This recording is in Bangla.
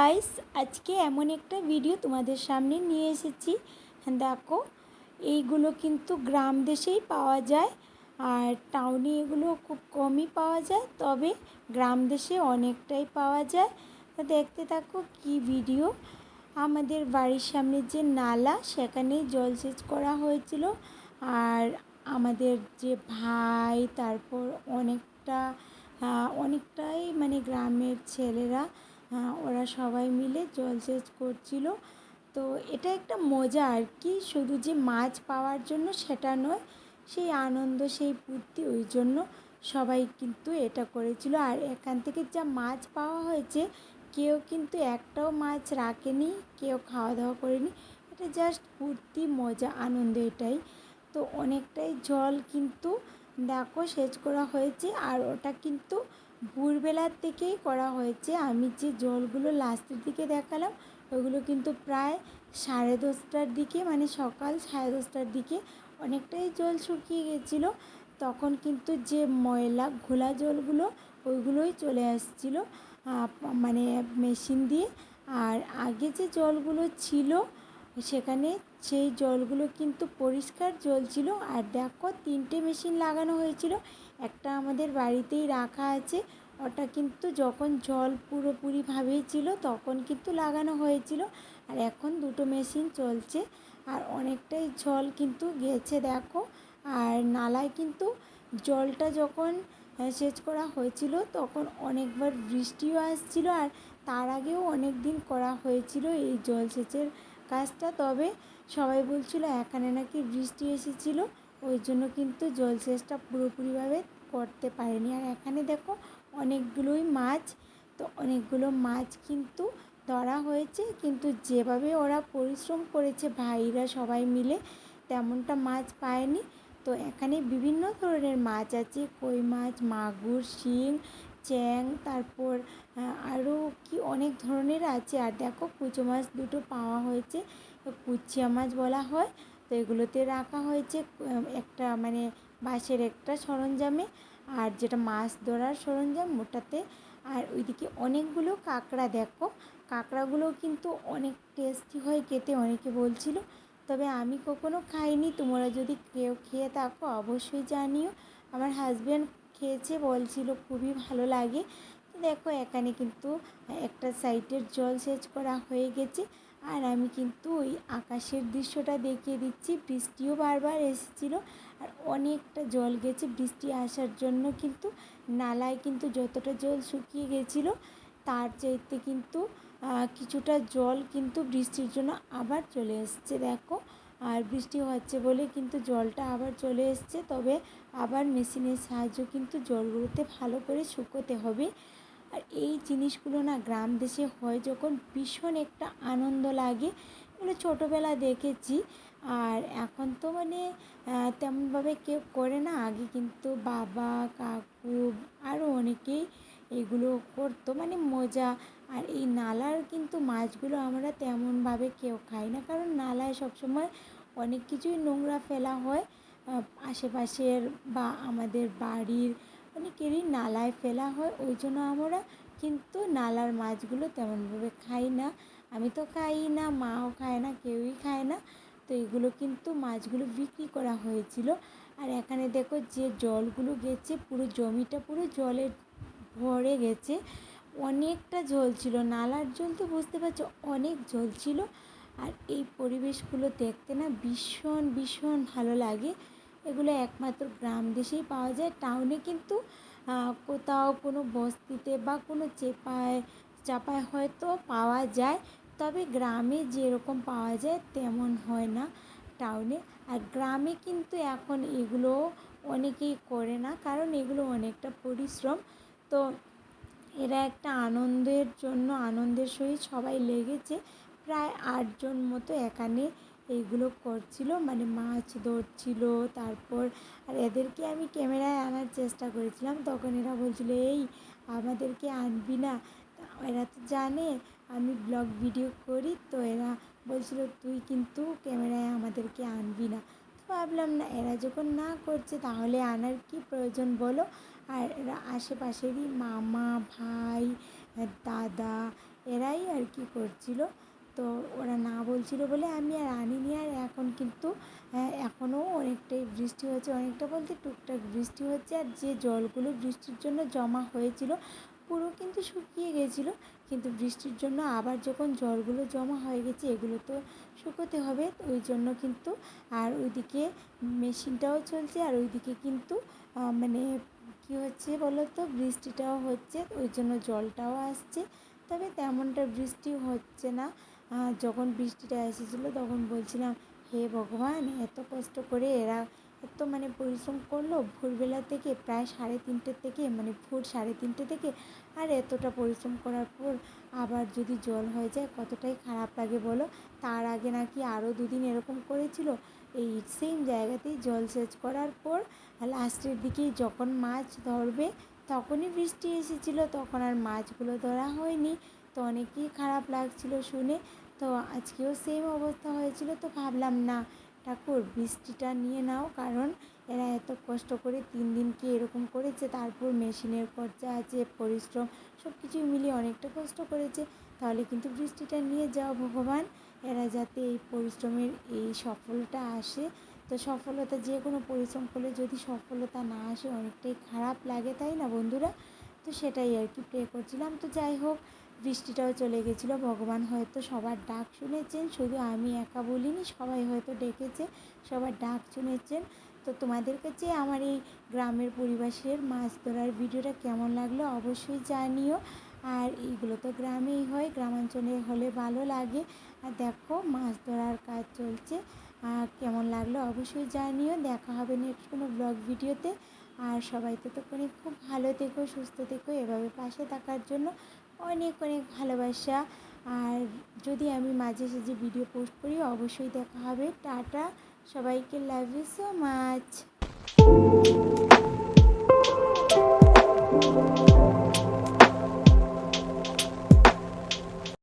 গাইস, আজকে এমন একটা ভিডিও তোমাদের সামনে নিয়ে এসেছি। দেখো, এইগুলো কিন্তু গ্রাম দেশেই পাওয়া যায়, আর টাউনে এগুলো খুব কমই পাওয়া যায়, তবে গ্রাম দেশে অনেকটাই পাওয়া যায়। তো দেখতে থাকো কি ভিডিও। আমাদের বাড়ির সামনে যে নালা, সেখানেই জলসেচ করা হয়েছিল। আর আমাদের যে ভাই, তারপর অনেকটাই মানে গ্রামের ছেলেরা, ওরা সবাই মিলে জলসেচ করছিল। তো এটা একটা মজা আর কি, শুধু যে মাছ পাওয়ার জন্য সেটা নয়, সেই আনন্দ, সেই ফুর্তি, ওই জন্য সবাই কিন্তু এটা করেছিল। আর এখান থেকে যা মাছ পাওয়া হয়েছে, কেউ কিন্তু একটাও মাছ রাখেনি, কেউ খাওয়া দাওয়া করেনি। এটা জাস্ট ফুর্তি, মজা, আনন্দ, এটাই। তো অনেকটাই জল কিন্তু দেখো সেচ করা হয়েছে, আর ওটা কিন্তু ভোরবেলার থেকেই করা হয়েছে। আমি যে জলগুলো লাস্টের দিকে দেখালাম, ওগুলো কিন্তু প্রায় 10:30টার দিকে, মানে সকাল 10:30টার দিকে অনেকটাই জল শুকিয়ে গেছিলো। তখন কিন্তু যে ময়লা ঘোলা জলগুলো, ওইগুলোই চলে আসছিলো মানে মেশিন দিয়ে। আর আগে যে জলগুলো ছিল সেখানে, সেই জলগুলো কিন্তু পরিষ্কার জল ছিল। আর দেখো, 3টে মেশিন লাগানো হয়েছিল। একটা আমাদের বাড়িতেই রাখা আছে, ওটা কিন্তু যখন জল পুরোপুরিভাবেই ছিল তখন কিন্তু লাগানো হয়েছিল। আর এখন 2টো মেশিন চলছে, আর অনেকটাই জল কিন্তু গেছে দেখো। আর নালায় কিন্তু জলটা যখন সেচ করা হয়েছিল, তখন অনেকবার বৃষ্টিও আসছিল। আর তার আগেও অনেক দিন করা হয়েছিল এই জলসেচের কাজটা, তবে সবাই বলছিল এখানে নাকি বৃষ্টি এসেছিলো, ওই জন্য কিন্তু জলসেচটা পুরোপুরিভাবে করতে পারেনি। আর এখানে দেখো অনেকগুলোই মাছ, তো অনেকগুলো মাছ কিন্তু ধরা হয়েছে, কিন্তু যেভাবে ওরা পরিশ্রম করেছে ভাইরা সবাই মিলে, তেমনটা মাছ পায়নি। তো এখানে বিভিন্ন ধরনের মাছ আছে, কই মাছ, মাগুর, শিং, চ্যাং, তারপর আরও কি অনেক ধরনের আছে। আর দেখো, কুচো মাছ 2টো পাওয়া হয়েছে, কুচিয়া মাছ বলা হয়। তো এগুলোতে রাখা হয়েছে একটা মানে বাঁশের একটা সরঞ্জামে, আর যেটা মাছ ধরার সরঞ্জাম ওটাতে। আর ওইদিকে অনেকগুলো কাঁকড়া, দেখো কাঁকড়াগুলো কিন্তু অনেক টেস্টি হয় খেতে, অনেকে বলছিল, তবে আমি কখনো খাইনি। তোমরা যদি কেউ খেয়ে থাকো অবশ্যই জানিও। আমার হাজব্যান্ড খেয়েছে, বলছিল খুবই ভালো লাগে। তো দেখো, এখানে কিন্তু একটা সাইডের জল সেচ করা হয়ে গেছে। আর আমি কিন্তু ওই আকাশের দৃশ্যটা দেখিয়ে দিচ্ছি। বৃষ্টিও বারবার এসেছিলো, আর অনেকটা জল গেছে বৃষ্টি আসার জন্য। কিন্তু নালায় কিন্তু যতটা জল শুকিয়ে গেছিলো, তার চাইতে কিন্তু কিছুটা জল কিন্তু বৃষ্টির জন্য আবার চলে এসছে দেখো। আর বৃষ্টি হচ্ছে বলে কিন্তু জলটা আবার চলে এসছে, তবে আবার মেশিনের সাহায্য কিন্তু জলগুলোতে ভালো করে শুকোতে হবে। আর এই জিনিসগুলো না গ্রাম দেশে হয় যখন, ভীষণ একটা আনন্দ লাগে। এগুলো ছোটোবেলা দেখেছি, আর এখন তো মানে তেমনভাবে কেউ করে না। আগে কিন্তু বাবা, কাকু, আরও অনেকেই এগুলো করতো, মানে মজা। আর এই নালার কিন্তু মাছগুলো আমরা তেমনভাবে কেউ খাই না, কারণ নালায় সবসময় অনেক কিছুই নোংরা ফেলা হয়। আশেপাশের বা আমাদের বাড়ির অনেকেরই নালায় ফেলা হয়, ওই জন্য আমরা কিন্তু নালার মাছগুলো তেমনভাবে খাই না। আমি তো খাই না, মাও খায় না, কেউই খায় না। তো এগুলো কিন্তু মাছগুলো বিক্রি করা হয়েছিল। আর এখানে দেখো, যে জলগুলো গেছে, পুরো জমিটা পুরো জলে ভরে গেছে, অনেকটা জল ছিল। নালার জল তো বুঝতে পারছো, অনেক জল ছিল। আর এই পরিবেশগুলো দেখতে না ভীষণ ভীষণ ভালো লাগে। এগুলো একমাত্র গ্রাম দেশেই পাওয়া যায়। টাউনে কিন্তু কোথাও কোনো বস্তিতে বা কোনো চাপায় হয়তো পাওয়া যায়, তবে গ্রামে যেরকম পাওয়া যায় তেমন হয় না টাউনে। আর গ্রামে কিন্তু এখন এগুলো অনেকেই করে না, কারণ এগুলো অনেকটা পরিশ্রম। তো এরা একটা আনন্দের জন্য, আনন্দের সহিত সবাই লেগেছে। প্রায় 8জন মতো এখানে এইগুলো করছিল, মানে মাছ ধরছিল। তারপর আর এদেরকে আমি ক্যামেরায় আনার চেষ্টা করেছিলাম, তখন এরা বলছিল এই আমাদেরকে আনবি না। এরা তো জানে আমি ব্লগ ভিডিও করি, তো এরা বলছিল তুই কিন্তু ক্যামেরায় আমাদেরকে আনবি না। তো ভাবলাম না, এরা যখন না করছে তাহলে আনার কি প্রয়োজন বলো। আর এরা আশেপাশেরই মামা, ভাই, দাদা, এরাই আর কি করছিল। তো ওরা না বলছিল বলে আমি আর আনিনি। আর এখন কিন্তু এখনও অনেকটাই বৃষ্টি হচ্ছে, অনেকটা বলতে টুকটাক বৃষ্টি হচ্ছে। আর যে জলগুলো বৃষ্টির জন্য জমা হয়েছিল পুরো কিন্তু শুকিয়ে গেছিলো, কিন্তু বৃষ্টির জন্য আবার যখন জলগুলো জমা হয়ে গেছে এগুলো তো শুকোতে হবে, ওই জন্য কিন্তু। আর ওইদিকে মেশিনটাও চলছে, আর ওইদিকে কিন্তু মানে কী হচ্ছে বলো তো, বৃষ্টিটাও হচ্ছে, ওই জন্য জলটাও আসছে। তবে তেমনটা বৃষ্টি হচ্ছে না। যখন বৃষ্টিটা এসেছিলো তখন বলছিলাম, হে ভগবান, এত কষ্ট করে এরা এত মানে পরিশ্রম করলো ভোরবেলা থেকে, প্রায় 3:30 থেকে, মানে ভোর 3:30 থেকে, আর এতটা পরিশ্রম করার পর আবার যদি জল হয়ে যায় কতটাই খারাপ লাগে বলো। তার আগে নাকি আরও 2 দিন এরকম করেছিল, এই সেম জায়গাতেই জলসেচ করার পর লাস্টের দিকেই যখন মাছ ধরবে তখনই বৃষ্টি এসেছিলো, তখন আর মাছগুলো ধরা হয়নি। তো অনেকই খারাপ লাগছিল শুনে। তো আজকেও সেম অবস্থা হয়েছিল। তো ভাবলাম, না ঠাকুর, বৃষ্টিটা নিয়ে নাও, কারণ এরা এত কষ্ট করে 3 দিন কি এরকম করেছে, তারপর মেশিনের খরচা আছে, পরিশ্রম, সব কিছুই মিলিয়ে অনেকটা কষ্ট করেছে। তাহলে কিন্তু বৃষ্টিটা নিয়ে যাও ভগবান, এরা যাতে এই পরিশ্রমের এই সফলতা আসে। তো সফলতা, যে কোনো পরিশ্রম করলে যদি সফলতা না আসে অনেকটাই খারাপ লাগে, তাই না বন্ধুরা? তো সেটাই আর কি প্রে করছিলাম। তো যাই হোক, বৃষ্টিটাও চলে গেছিলো। ভগবান হয়তো সবার ডাক শুনেছেন, শুধু আমি একা বলিনি, সবাই হয়তো ডেকেছে, সবার ডাক শুনেছেন। তো তোমাদের কাছে আমার এই গ্রামের পরিবেশের মাছ ধরার ভিডিওটা কেমন লাগলো অবশ্যই জানিও। আর এইগুলো তো গ্রামেই হয়, গ্রামাঞ্চলে হলে ভালো লাগে। আর দেখো মাছ ধরার কাজ চলছে। কেমন লাগলো অবশ্যই জানিও। দেখা হবে নেক্সট কোনো ব্লগ ভিডিওতে। আর সবাই ততক্ষণে খুব ভালো থেকো, সুস্থ থেকো, এভাবে পাশে থাকার জন্য অনেক অনেক ভালোবাসা। আর যদি আমি মাঝে সাঝে ভিডিও পোস্ট করি অবশ্যই দেখা হবে। টাটা, সবাইকে লাভ ইউ সো মাচ।